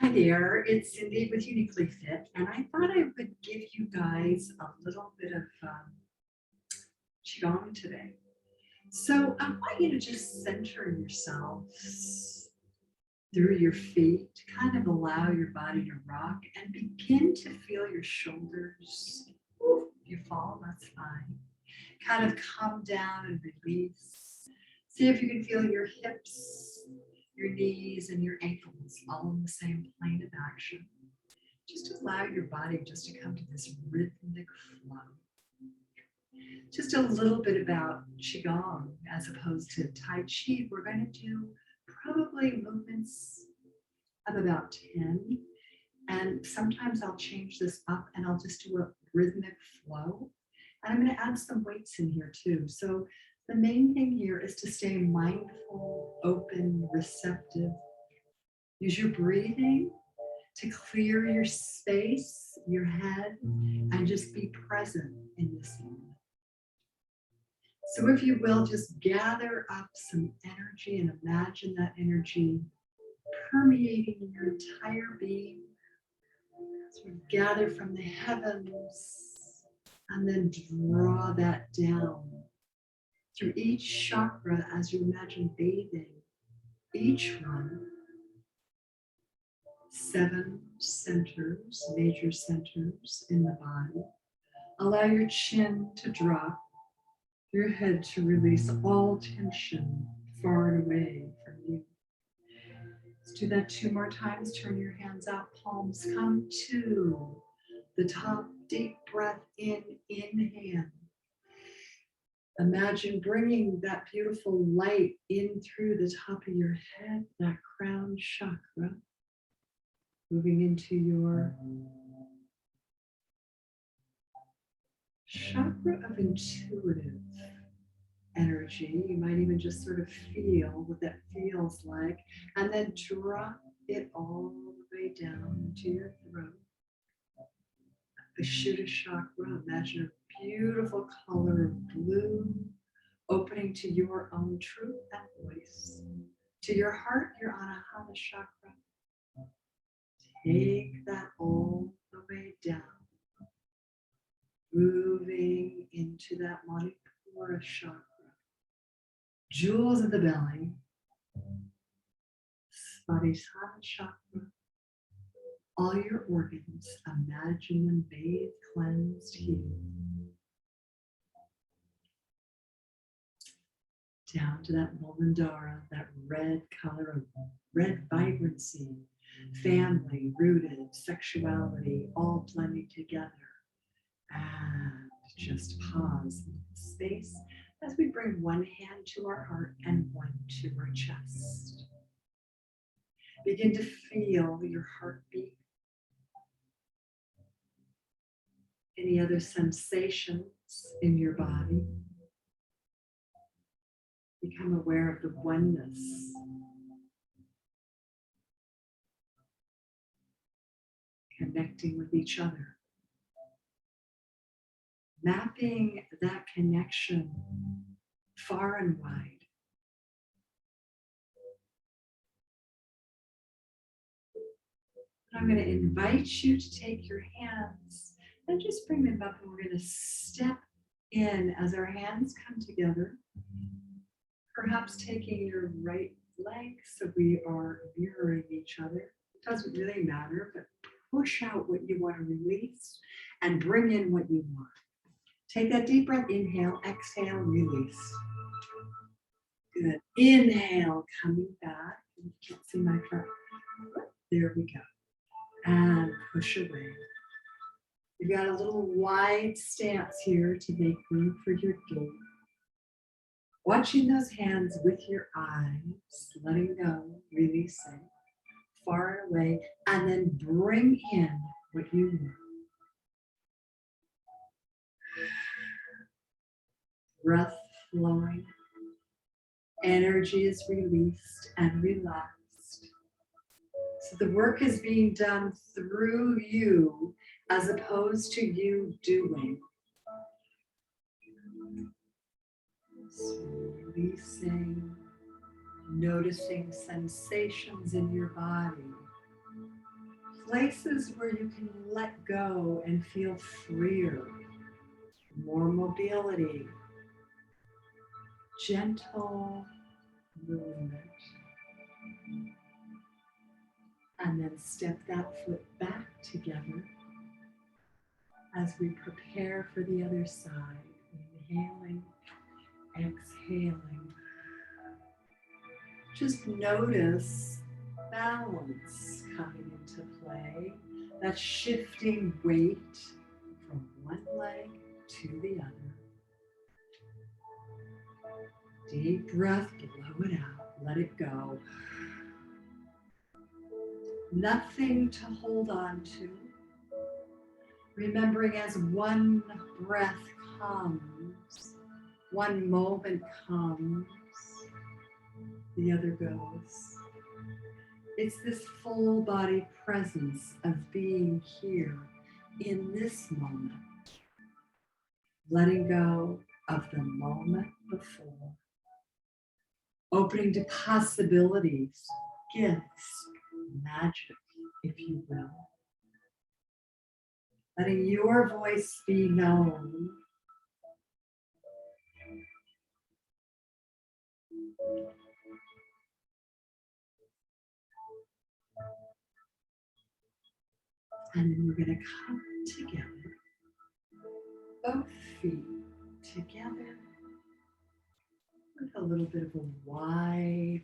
Hi there, it's Cindy with Uniquely Fit, and I thought I would give you guys a little bit of Qigong today. So I want you to just center yourselves through your feet, kind of allow your body to rock and begin to feel your shoulders. Ooh, if you fall, that's fine. Kind of come down and release. See if you can feel your hips, your knees, and your ankles all in the same plane of action. Just allow your body just to come to this rhythmic flow. Just a little bit about Qigong as opposed to Tai Chi. We're going to do probably movements of about 10. And sometimes I'll change this up and I'll just do a rhythmic flow. And I'm going to add some weights in here too. So the main thing here is to stay mindful, open, receptive. Use your breathing to clear your space, your head, and just be present in this moment. So if you will, just gather up some energy and imagine that energy permeating your entire being. Sort of gather from the heavens and then draw that down through each chakra as you imagine bathing each one. 7 centers, major centers in the body. Allow your chin to drop, your head to release all tension far and away from you. Let's do that 2 more times. Turn your hands out, palms come to the top. Deep breath in, inhale. Imagine bringing that beautiful light in through the top of your head, that crown chakra, moving into your chakra of intuitive energy. You might even just sort of feel what that feels like, and then drop it all the way down into your throat. The Shuddha chakra, imagine a beautiful color of blue opening to your own truth and voice. To your heart, your Anahata chakra. Take that all the way down, moving into that Manipura chakra. Jewels of the belly, Svadhisthana chakra. All your organs, imagine them bathed, cleansed, healed. Down to that Muladhara, that red color of red vibrancy, family, rooted, sexuality, all blending together. And just pause in space as we bring one hand to our heart and one to our chest. Begin to feel your heartbeat. Any other sensations in your body? Become aware of the oneness. Connecting with each other. Mapping that connection far and wide. I'm going to invite you to take your hands and just bring them up, and we're going to step in as our hands come together. Perhaps taking your right leg so we are mirroring each other. It doesn't really matter, but push out what you want to release and bring in what you want. Take that deep breath, inhale, exhale, release. Good. Inhale, coming back. You can't see my front. There we go. And push away. You've got a little wide stance here to make room for your gate. Watching those hands with your eyes, letting go, releasing, far and away, and then bring in what you want. Breath flowing, energy is released and relaxed. So the work is being done through you as opposed to you doing. So releasing, noticing sensations in your body. places where you can let go and feel freer, more mobility, gentle movement. And then step that foot back together as we prepare for the other side. Inhaling, exhaling. Just notice balance coming into play, that shifting weight from one leg to the other. Deep breath, blow it out, let it go. Nothing to hold on to. Remembering as one breath comes, one moment comes, the other goes. It's this full body presence of being here in this moment, letting go of the moment before, opening to possibilities, gifts, magic, if you will. Letting your voice be known. And then we're going to come together, both feet together, with a little bit of a wide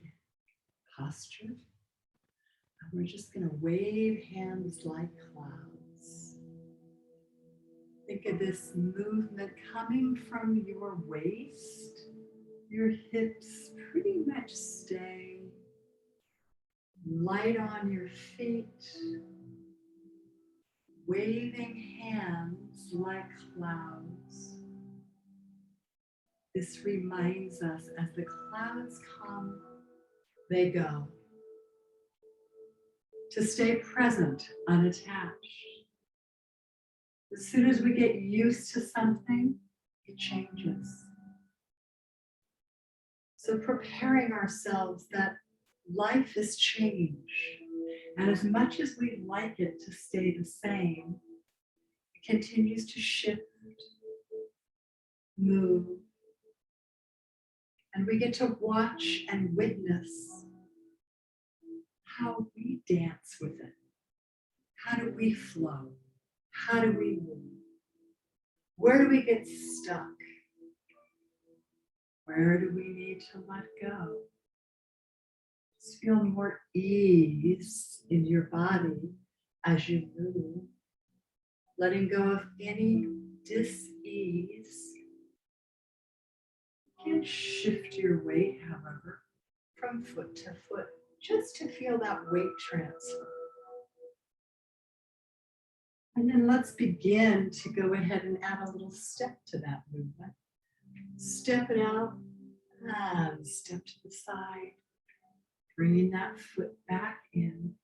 posture. And we're just going to wave hands like clouds. Think of this movement coming from your waist. Your hips pretty much stay light on your feet. Waving hands like clouds. This reminds us as the clouds come, they go. To stay present, unattached. As soon as we get used to something, it changes. So preparing ourselves that life is change. And as much as we'd like it to stay the same, it continues to shift, move, and we get to watch and witness how we dance with it. How do we flow? How do we move? Where do we get stuck? Where do we need to let go? Just feel more ease in your body as you move, letting go of any dis-ease. You can shift your weight, however, from foot to foot, just to feel that weight transfer. And then let's begin to go ahead and add a little step to that movement. Step it out and step to the side, bringing that foot back in.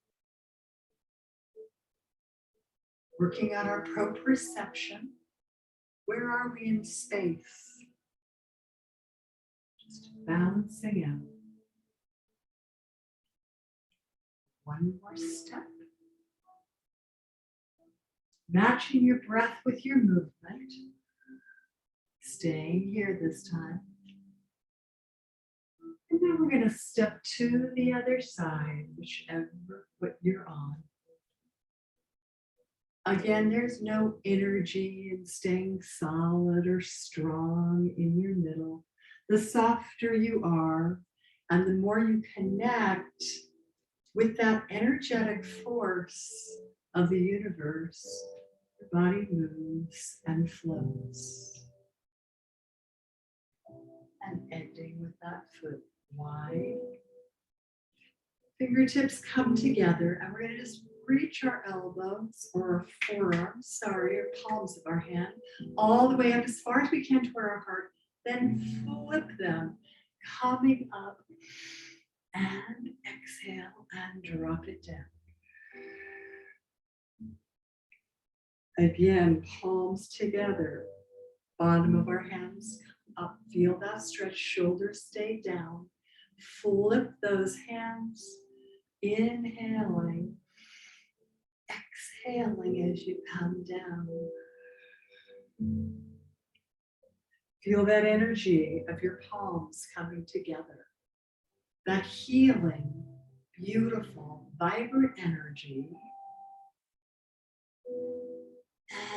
Working on our proprioception. Where are we in space? Just balancing out. One more step. Matching your breath with your movement. Staying here this time. And then we're going to step to the other side, whichever foot you're on. Again, there's no energy in staying solid or strong in your middle. The softer you are, and the more you connect with that energetic force of the universe, your body moves and flows. And ending with that foot wide. Fingertips come together, and we're going to just reach our elbows or our forearms, or palms of our hand, all the way up as far as we can toward our heart, then flip them, coming up and exhale and drop it down. Again, palms together, bottom of our hands up, feel that stretch, shoulders stay down, flip those hands, inhaling, exhaling as you come down. Feel that energy of your palms coming together. That healing, beautiful, vibrant energy.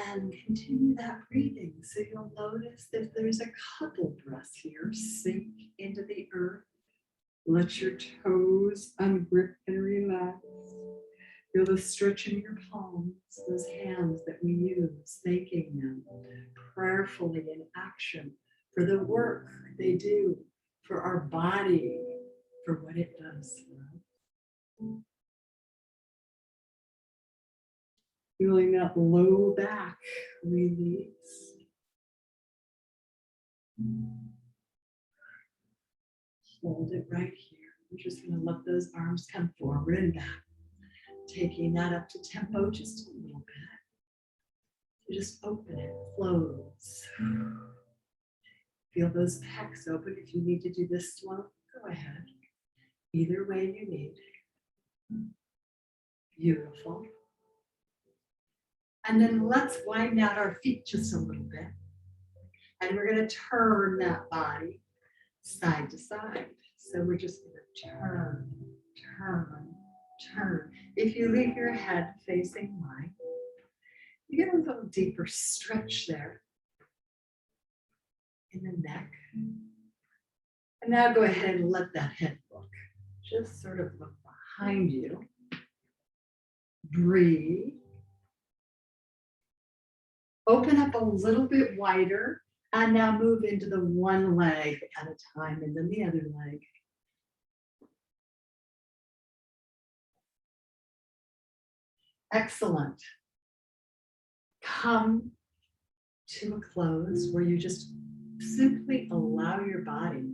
And continue that breathing. So you'll notice that there's a couple breaths here. Sink into the earth. Let your toes ungrip and relax. Feel the stretch in your palms, those hands that we use, thanking them prayerfully in action for the work they do, for our body, for what it does for us. Feeling that low back release. Hold it right here. We're just going to let those arms come forward and back. Taking that up to tempo just a little bit. So just open it, flows. Feel those pecs open. If you need to do this slow, go ahead. Either way you need. Beautiful. And then let's widen out our feet just a little bit. And we're going to turn that body side to side. So we're just going to turn, turn, turn. If you leave your head facing wide, you get a little deeper stretch there in the neck. And now go ahead and let that head look. Just sort of look behind you. Breathe. Open up a little bit wider and now move into the one leg at a time and then the other leg. Excellent. Come to a close where you just simply allow your body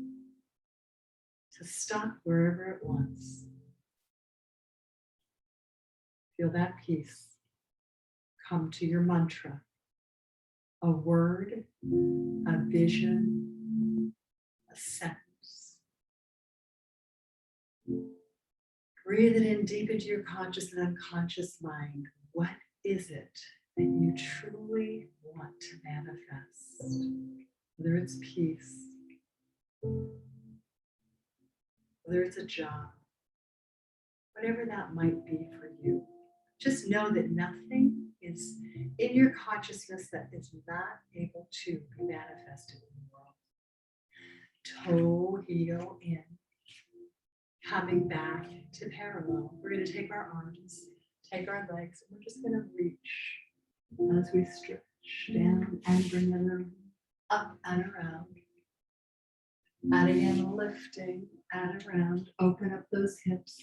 to stop wherever it wants. Feel that peace. Come to your mantra. A word, a vision, a sentence. Breathe it in deep into your conscious and unconscious mind. What is it that you truly want to manifest? Whether it's peace, whether it's a job, whatever that might be for you. Just know that nothing is in your consciousness that is not able to be manifested in the world. Toe, heel in. Coming back to parallel. We're going to take our arms, take our legs, and we're just going to reach as we stretch down and bring them up and around. And again, lifting and around. Open up those hips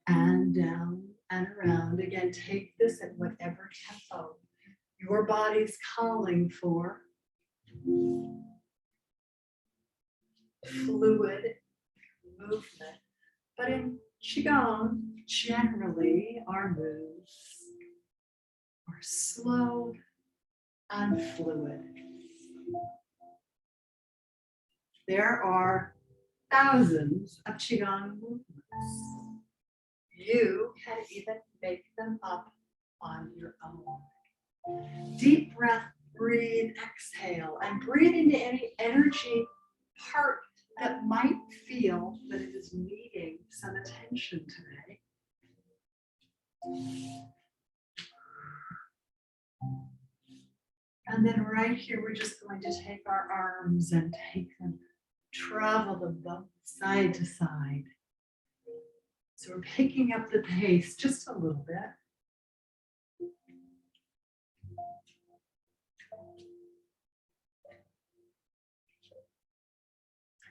and down and around. Again, take this at whatever tempo your body's calling for. Fluid movement. But in Qigong, generally our moves are slow and fluid. There are thousands of Qigong movements. You can even make them up on your own. Deep breath, breathe, exhale, and breathe into any energy part that might feel that it is needing some attention today. And then right here, we're just going to take our arms and take them, travel them both side to side. So we're picking up the pace just a little bit.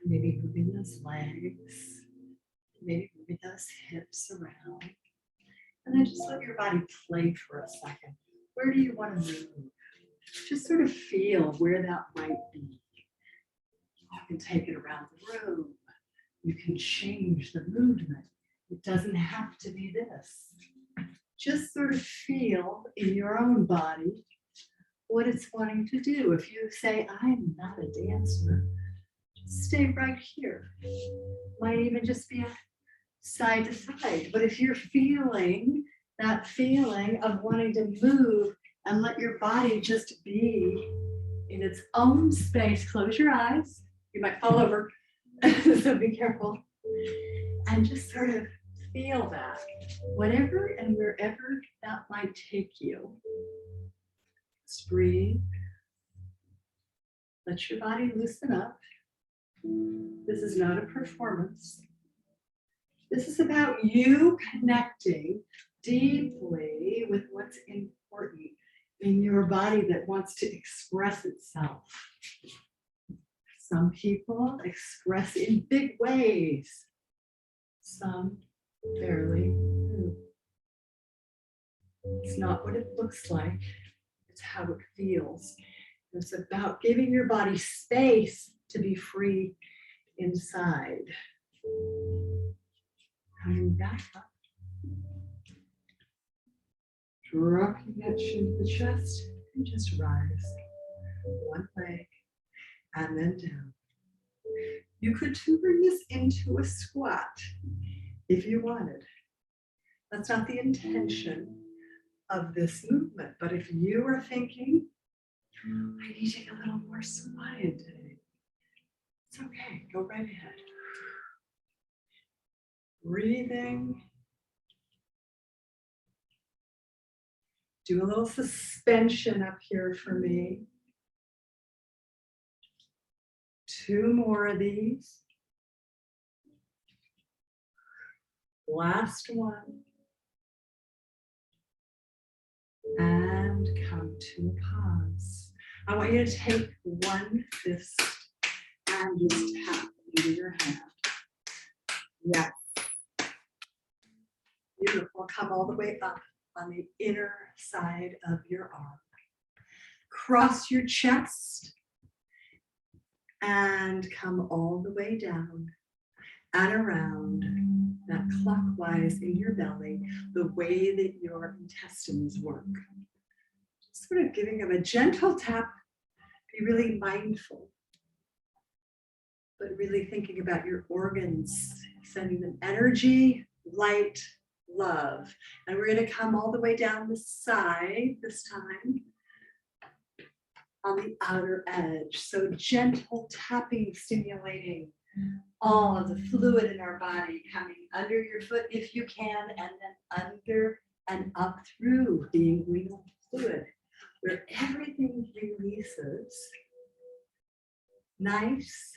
Maybe moving those legs, maybe moving those hips around. And then just let your body play for a second. Where do you want to move? Just sort of feel where that might be. You can take it around the room. You can change the movement. It doesn't have to be this. Just sort of feel in your own body what it's wanting to do. If you say, I'm not a dancer, just stay right here. Might even just be a side to side. But if you're feeling that feeling of wanting to move and let your body just be in its own space. Close your eyes. You might fall over, so be careful. And just sort of feel that, whatever and wherever that might take you. Just breathe. Let your body loosen up. This is not a performance. This is about you connecting deeply with what's important in your body that wants to express itself. Some people express in big ways. Some barely do. It's not what it looks like, it's how it feels. It's about giving your body space to be free inside. Coming back up. Dropping that chin to the chest and just rise. One leg and then down. You could turn this into a squat if you wanted. That's not the intention of this movement, but if you are thinking, I need to get a little more squatted today, it's okay, go right ahead. Breathing. Do a little suspension up here for me. 2 more of these. Last one. And come to a pause. I want you to take one fist and just tap into your hand. Yes. Beautiful. Come all the way up on the inner side of your arm. Cross your chest and come all the way down and around that clockwise in your belly, the way that your intestines work. Just sort of giving them a gentle tap. Be really mindful, but really thinking about your organs, sending them energy, light, love. And we're going to come all the way down the side this time on the outer edge. So gentle tapping, stimulating all of the fluid in our body coming under your foot if you can, and then under and up through the inguinal fluid, where everything releases. Nice.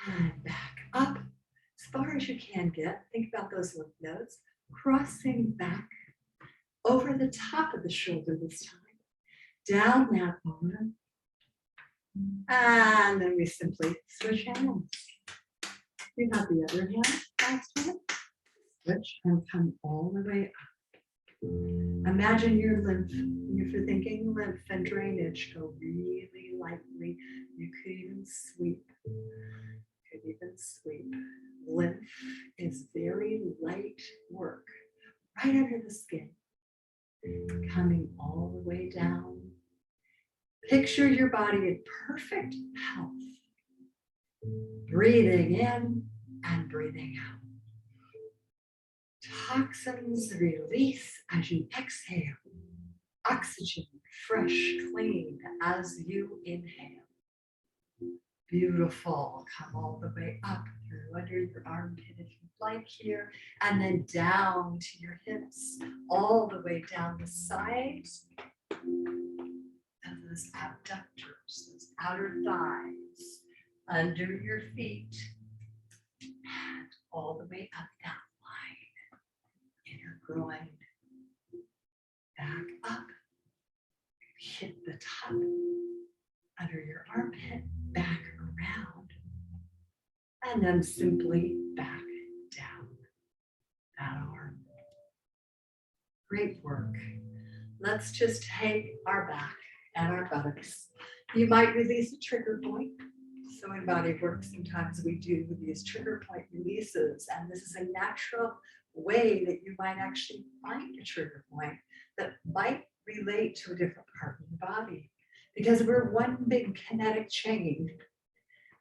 And back up as far as you can get. Think about those lymph nodes. Crossing back over the top of the shoulder this time. Down that arm. And then we simply switch hands. We got the other hand last time. Switch and come all the way up. Imagine your lymph, if you're thinking lymph and drainage, go really lightly. You could even sweep. Lymph is very light work, right under the skin. Coming all the way down. Picture your body in perfect health. Breathing in and breathing out. Toxins release as you exhale. Oxygen, fresh, clean as you inhale. Beautiful. Come all the way up through under your armpit if you'd like here, and then down to your hips, all the way down the sides of those abductors, those outer thighs, under your feet, and all the way up that line in your groin. Back up, hit the top under your armpit, back around, and then simply back down that arm. Great work. Let's just take our back and our buttocks. You might release a trigger point. So in body work, sometimes we do these trigger point releases, and this is a natural way that you might actually find a trigger point that might relate to a different part of the body. Because we're one big kinetic chain.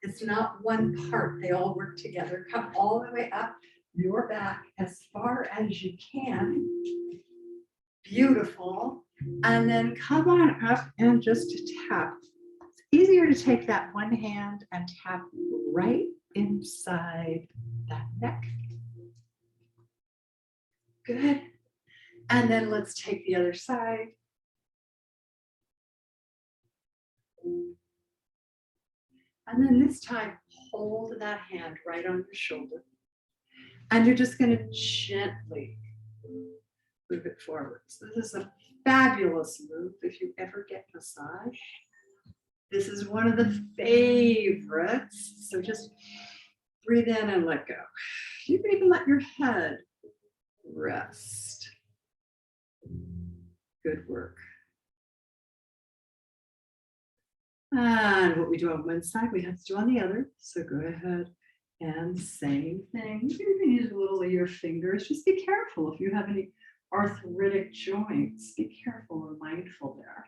It's not one part, they all work together. Come all the way up your back as far as you can. Beautiful. And then come on up and just tap. It's easier to take that one hand and tap right inside that neck. Good. And then let's take the other side. And then this time, hold that hand right on your shoulder. And you're just going to gently move it forward. So this is a fabulous move if you ever get massage. This is one of the favorites. So just breathe in and let go. You can even let your head rest. Good work. And what we do on one side, we have to do on the other. So go ahead and same thing. You can use a little of your fingers. Just be careful if you have any arthritic joints. Be careful and mindful there.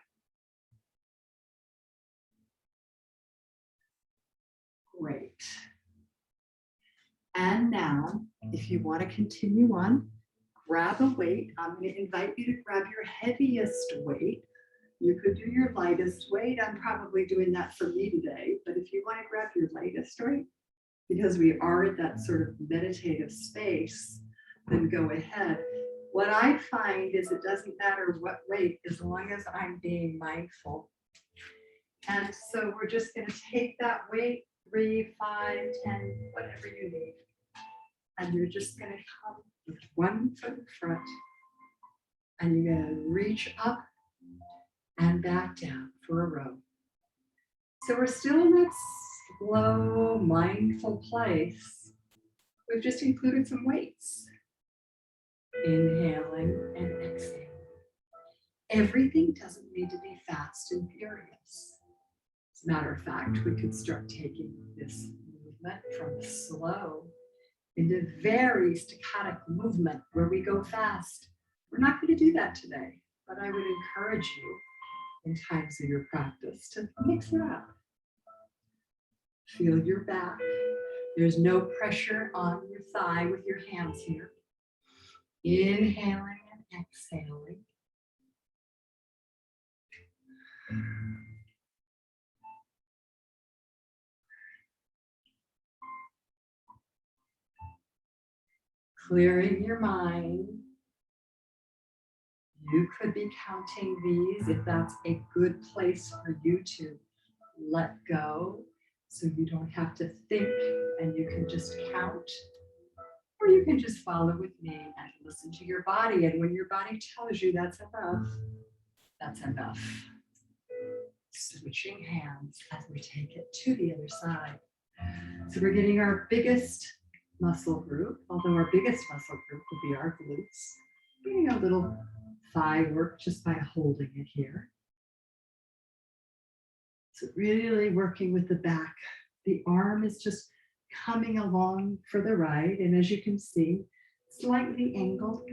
Great. And now, if you want to continue on, grab a weight. I'm going to invite you to grab your heaviest weight. You could do your lightest weight. I'm probably doing that for me today. But if you want to grab your lightest weight, because we are at that sort of meditative space, then go ahead. What I find is it doesn't matter what weight, as long as I'm being mindful. And so we're just going to take that weight, 3, 5, 10, whatever you need. And you're just going to come with one foot in front. And you're going to reach up and back down for a row. So we're still in that slow, mindful place. We've just included some weights. Inhaling and exhaling. Everything doesn't need to be fast and furious. As a matter of fact, we could start taking this movement from slow into very staccato movement where we go fast. We're not going to do that today, but I would encourage you in times of your practice to mix it up. Feel your back. There's no pressure on your thigh with your hands here. Inhaling and exhaling. Clearing your mind. You could be counting these if that's a good place for you to let go, so you don't have to think and you can just count. Or you can just follow with me and listen to your body. And when your body tells you that's enough, that's enough. Switching hands as we take it to the other side. So we're getting our biggest muscle group, although our biggest muscle group will be our glutes. Getting a little thigh work just by holding it here. So really working with the back. The arm is just coming along for the right, and as you can see, slightly angled.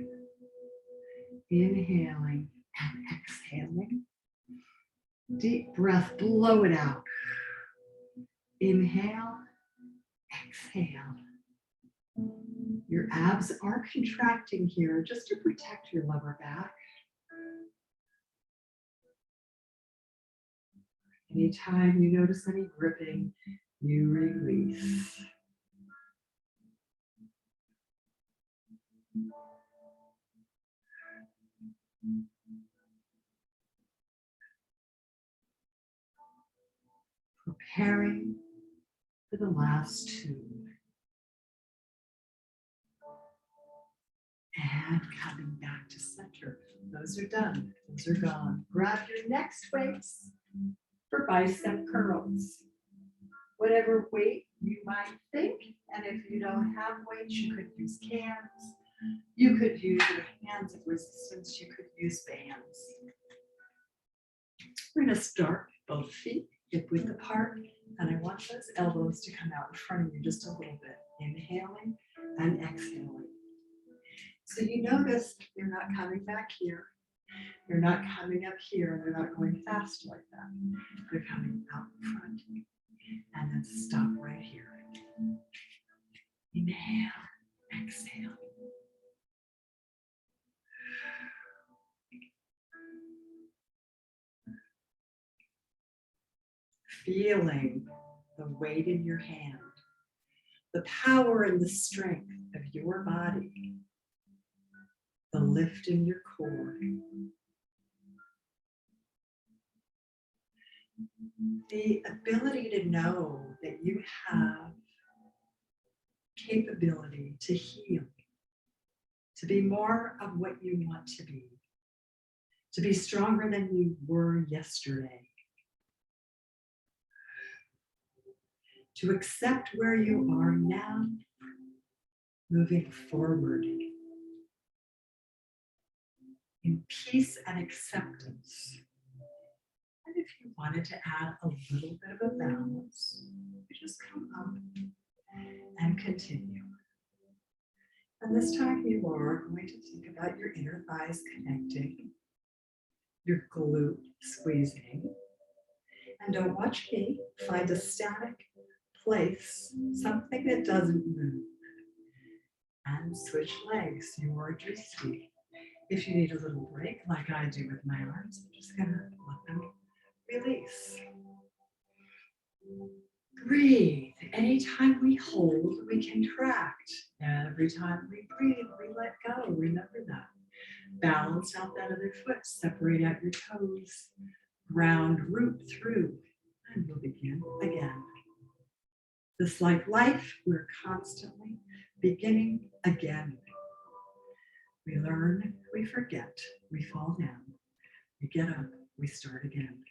Inhaling and exhaling. Deep breath, blow it out. Inhale, exhale. Your abs are contracting here just to protect your lower back. Anytime you notice any gripping, you release. Preparing for the last two. And coming back to center. Those are done. Those are gone. Grab your next weights for bicep curls. Whatever weight you might think. And if you don't have weights, you could use cans. You could use your hands of resistance. You could use bands. We're going to start both feet hip width apart. And I want those elbows to come out in front of you just a little bit. Inhaling and exhaling. So you notice you're not coming back here. You're not coming up here, and they're not going fast like that. They're coming out in front. And then stop right here. Inhale Exhale. Feeling the weight in your hand, the power and the strength of your body, the lift in your core, the ability to know that you have capability to heal, to be more of what you want to be stronger than you were yesterday, to accept where you are now, moving forward in peace and acceptance. And if you wanted to add a little bit of a balance, you just come up and continue. And this time you are going to think about your inner thighs connecting, your glute squeezing. And don't watch me, find a static place, something that doesn't move. And switch legs, your juicy. If you need a little break, like I do with my arms, I'm just gonna let them release. Breathe. Anytime we hold, we contract. Every time we breathe, we let go. Remember that. Balance out that other foot. Separate out your toes. Ground root through. And we'll begin again. Just like life, we're constantly beginning again. We learn, we forget, we fall down. We get up, we start again.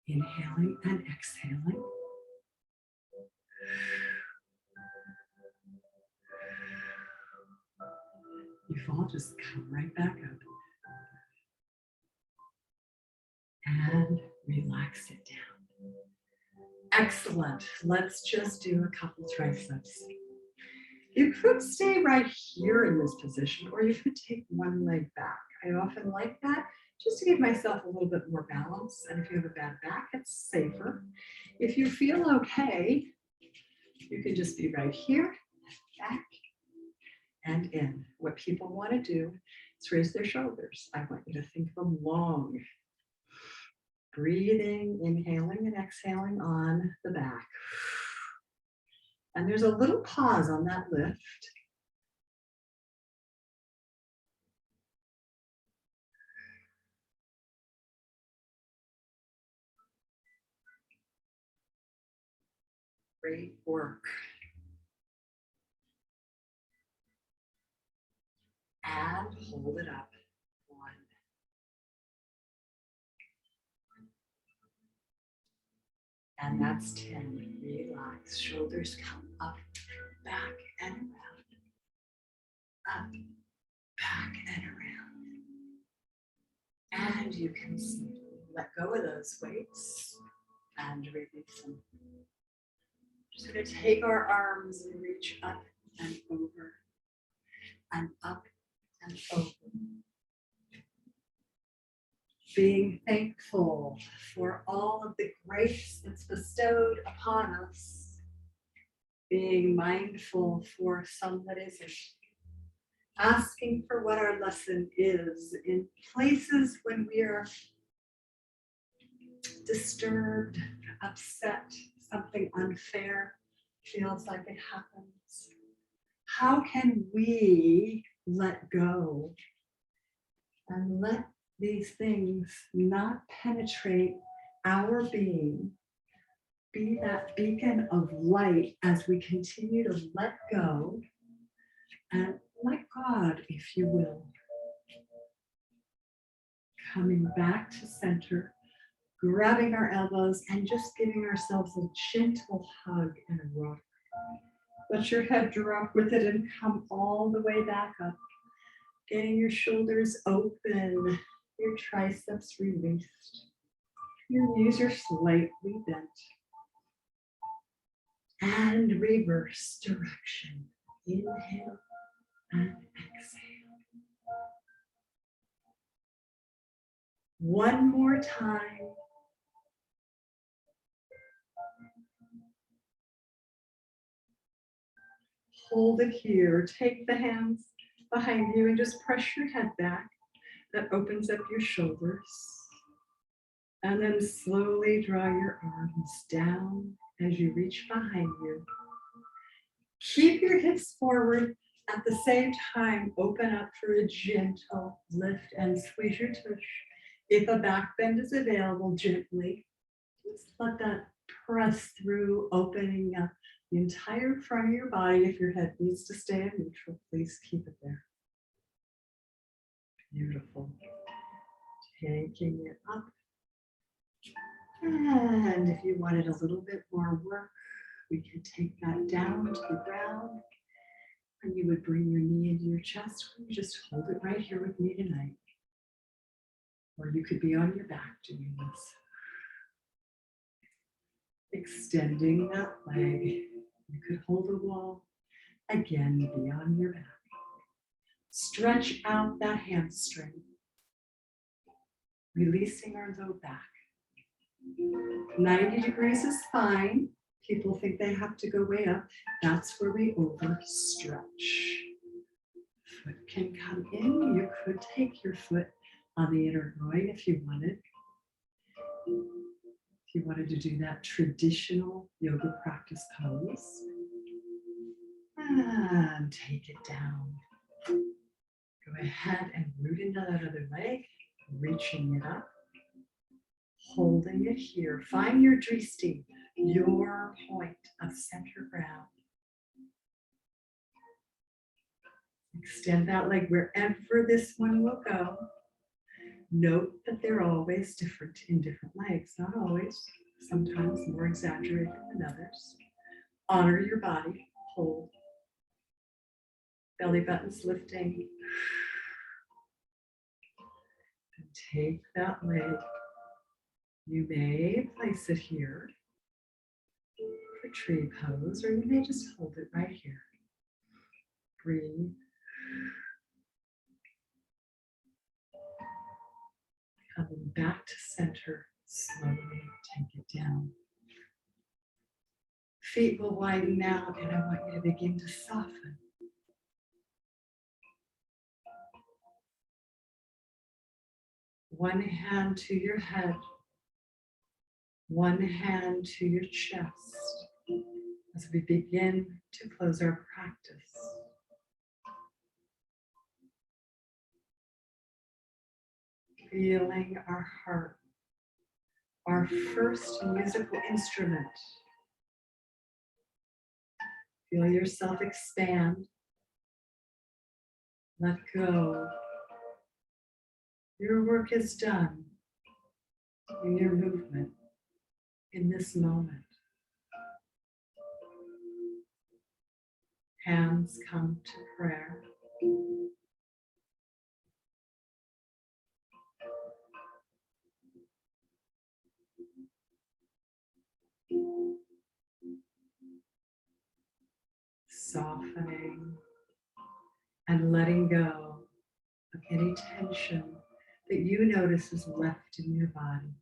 Inhaling and exhaling. You fall, just come right back up. And relax it down. Excellent. Let's just do a couple triceps. You could stay right here in this position, or you could take one leg back. I often like that just to give myself a little bit more balance. And if you have a bad back, it's safer. If you feel okay, you can just be right here, back, and in. What people want to do is raise their shoulders. I want you to think of them long. Breathing, inhaling and exhaling on the back. And there's a little pause on that lift. Great work. And hold it up. 1. And that's 10. Relax. Shoulders come up, back and around. Up, back and around. And you can let go of those weights and release them. Just going to take our arms and reach up and over and up and over. Being thankful for all of the grace that's bestowed upon us. Being mindful for some that isn't. Asking for what our lesson is in places when we are disturbed, upset, something unfair feels like it happens. How can we let go and let these things not penetrate our being, be that beacon of light as we continue to let go and let God, if you will. Coming back to center, grabbing our elbows and just giving ourselves a gentle hug and a rock. Let your head drop with it and come all the way back up. Getting your shoulders open, your triceps released. Your knees are slightly bent. And reverse direction. Inhale and exhale. One more time. hold it here. Take the hands behind you and just press your head back. That opens up your shoulders. And then slowly draw your arms down as you reach behind you. Keep your hips forward. At the same time, open up for a gentle lift and squeeze your tush. If a back bend is available, gently, just let that press through, opening up the entire front of your body. If your head needs to stay in neutral, please keep it there. Beautiful. Taking it up. And if you wanted a little bit more work, we can take that down to the ground. And you would bring your knee into your chest. Or you just hold it right here with me tonight. Or you could be on your back doing this. Extending that leg. You could hold a wall. Again, be on your back. Stretch out that hamstring. Releasing our low back. 90 degrees is fine. People think they have to go way up. That's where we overstretch. Foot can come in. You could take your foot on the inner groin if you wanted. If you wanted to do that traditional yoga practice pose. And take it down. Go ahead and root into that other leg, reaching it up. Holding it here. Find your drishti, your point of center ground. Extend that leg wherever this one will go. Note that they're always different in different legs. Not always, sometimes more exaggerated than others. Honor your body. Hold. Belly button's lifting. And take that leg. You may place it here for tree pose, or you may just hold it right here. Breathe. Coming back to center, slowly take it down. Feet will widen out, and I want you to begin to soften. One hand to your head. One hand to your chest as we begin to close our practice. Feeling our heart, our first musical instrument. Feel yourself expand. Let go. Your work is done in your movement. In this moment, hands come to prayer. Softening and letting go of any tension that you notice is left in your body.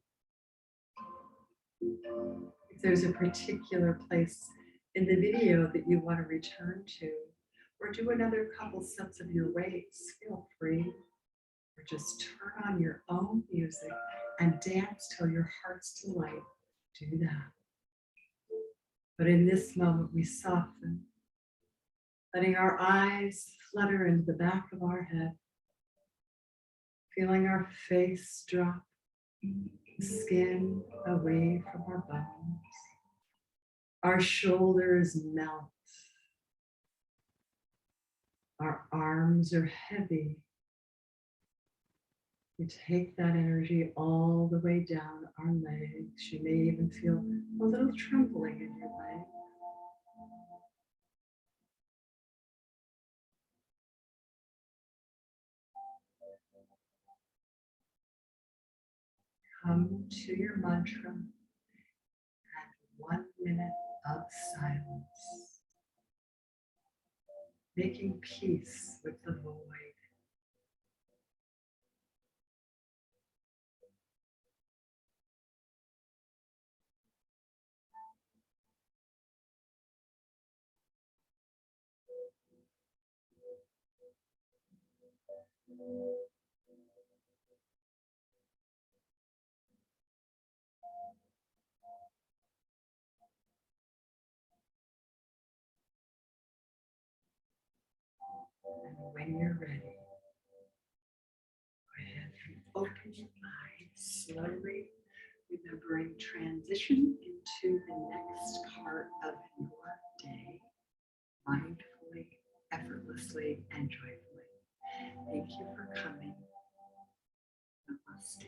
If there's a particular place in the video that you want to return to, or do another couple sets of your weights, feel free. Or just turn on your own music and dance till your heart's delight. Do that. But in this moment, we soften, letting our eyes flutter into the back of our head, feeling our face drop, skin away from our bones. Our shoulders melt. Our arms are heavy. You take that energy all the way down our legs. You may even feel a little trembling in your leg. Come to your mantra and 1 minute of silence, making peace with the void. And when you're ready, go ahead and open your eyes slowly, remembering transition into the next part of your day, mindfully, effortlessly, and joyfully. Thank you for coming. Namaste.